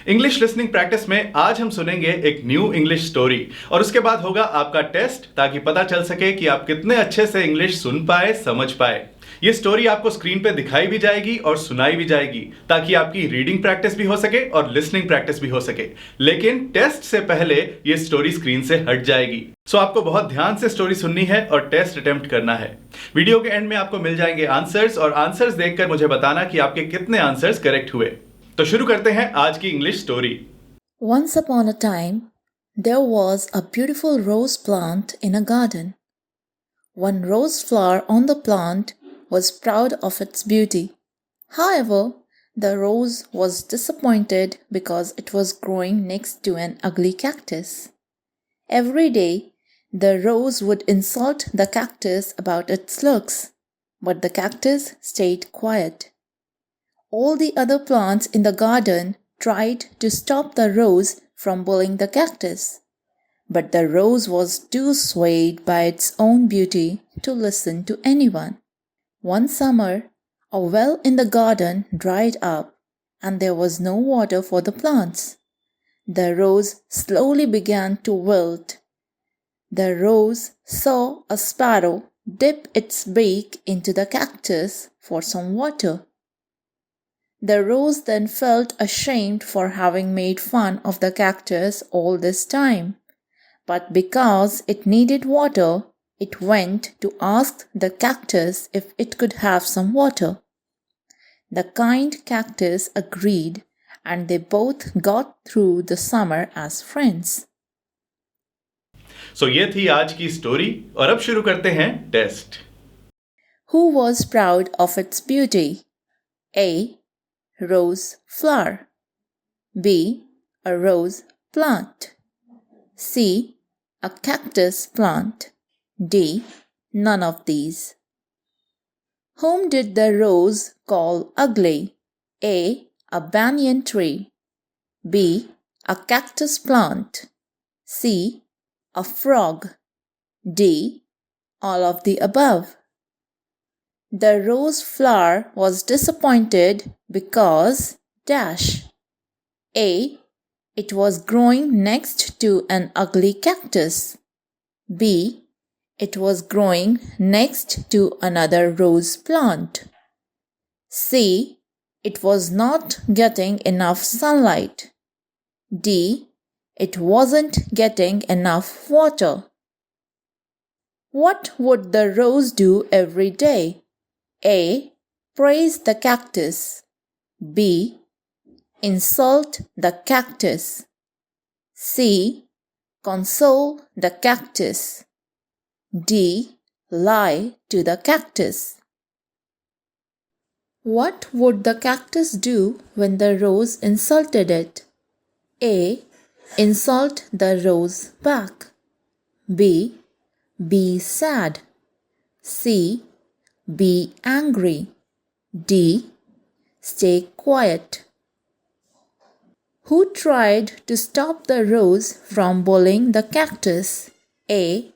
English listening practice में आज हम सुनेंगे एक न्यू इंग्लिश स्टोरी और उसके बाद होगा आपका टेस्ट ताकि पता चल सके कि आप कितने अच्छे से इंग्लिश सुन पाए, समझ पाए। ये स्टोरी आपको स्क्रीन पे दिखाई भी जाएगी और सुनाई भी जाएगी ताकि आपकी रीडिंग प्रैक्टिस भी हो सके और लिसनिंग प्रैक्टिस भी हो सके। लेकिन टेस्ट से पहले ये स्टोरी स्क्रीन से हट जाएगी। सो आपको बहुत ध्यान से स्टोरी सुननी है और टेस्ट अटेम्प्ट करना है। वीडियो के एंड में आपको मिल जाएंगे आंसर्स और आंसर्स देखकर मुझे बताना कि आपके कितने आंसर्स करेक्ट हुए। तो शुरू करते हैं आज की English story. Once upon a time, there was a beautiful rose plant in a garden. One rose flower on the plant was proud of its beauty. However, the rose was disappointed because it was growing next to an ugly cactus. Every day, the rose would insult the cactus about its looks, but the cactus stayed quiet. All the other plants in the garden tried to stop the rose from bullying the cactus, but the rose was too swayed by its own beauty to listen to anyone. One summer, a well in the garden dried up, and there was no water for the plants. The rose slowly began to wilt. The rose saw a sparrow dip its beak into the cactus for some water. The rose then felt ashamed for having made fun of the cactus all this time. But because it needed water, it went to ask the cactus if it could have some water. The kind cactus agreed, and they both got through the summer as friends. सो ये थी आज की story और अब शुरू करते हैं test. Who was proud of its beauty? A. Rose flower. B. A rose plant. C. A cactus plant. D. None of these. Whom did the rose call ugly? A. A banyan tree. B. A cactus plant. C. A frog. D. All of the above. The rose flower was disappointed because dash. A. It was growing next to an ugly cactus. B. It was growing next to another rose plant. C. It was not getting enough sunlight. D. It wasn't getting enough water. What would the rose do every day? A. Praise the cactus. B. Insult the cactus. C. Console the cactus. D. Lie to the cactus. What would the cactus do when the rose insulted it? A. Insult the rose back. B. Be sad. C. Be angry. D. Stay quiet. Who tried to stop the rose from bullying the cactus? A.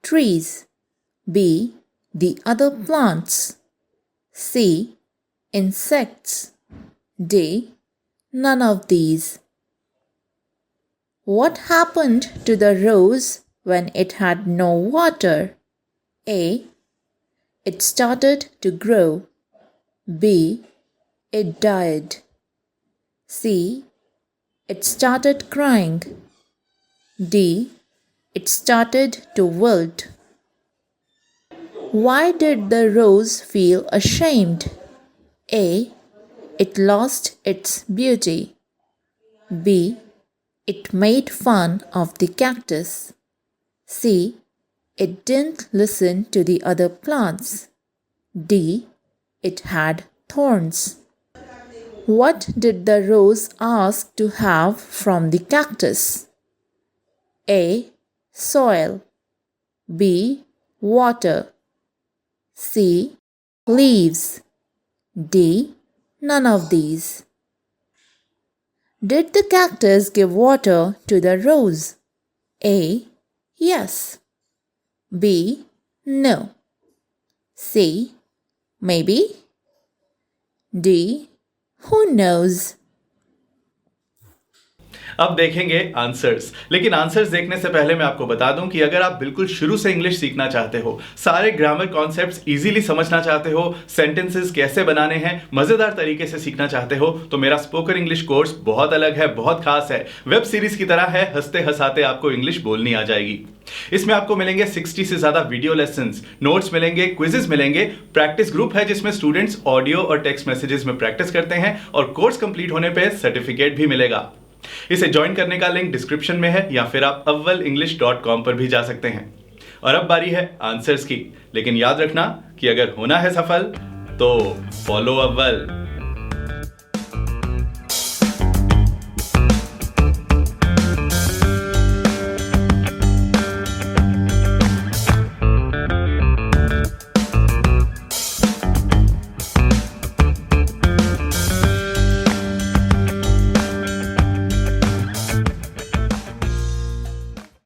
Trees. B. The other plants. C. Insects. D. None of these. What happened to the rose when it had no water? A. It started to grow. B. It died. C. It started crying. D. It started to wilt. Why did the rose feel ashamed? A. It lost its beauty. B. It made fun of the cactus. C. It didn't listen to the other plants. D. It had thorns. What did the rose ask to have from the cactus? A. Soil. B. Water. C. Leaves. D. None of these. Did the cactus give water to the rose? A. Yes. B. No. C. Maybe. D. Who knows? अब देखेंगे answers. लेकिन answers देखने से पहले मैं आपको बता दूं कि अगर आप बिल्कुल शुरू से इंग्लिश सीखना चाहते हो, सारे ग्रामर कॉन्सेप्ट्स इजीली समझना चाहते हो, सेंटेंसेस कैसे बनाने हैं मजेदार तरीके से सीखना चाहते हो, तो मेरा स्पोकन इंग्लिश कोर्स बहुत अलग है, बहुत खास है। वेब सीरीज की तरह है, हंसते हंसाते आपको इंग्लिश बोलनी आ जाएगी। इसमें आपको मिलेंगे 60 से ज्यादा वीडियो लेसन्स, नोट्स मिलेंगे, क्विजेस मिलेंगे, प्रैक्टिस ग्रुप है जिसमें स्टूडेंट्स ऑडियो और टेक्स्ट मैसेजेस में प्रैक्टिस करते हैं और कोर्स कंप्लीट होने पे सर्टिफिकेट भी मिलेगा। इसे ज्वाइन करने का लिंक डिस्क्रिप्शन में है या फिर आप awwalenglish.com पर भी जा सकते हैं। और अब बारी है आंसर्स की, लेकिन याद रखना कि अगर होना है सफल तो फॉलो अव्वल।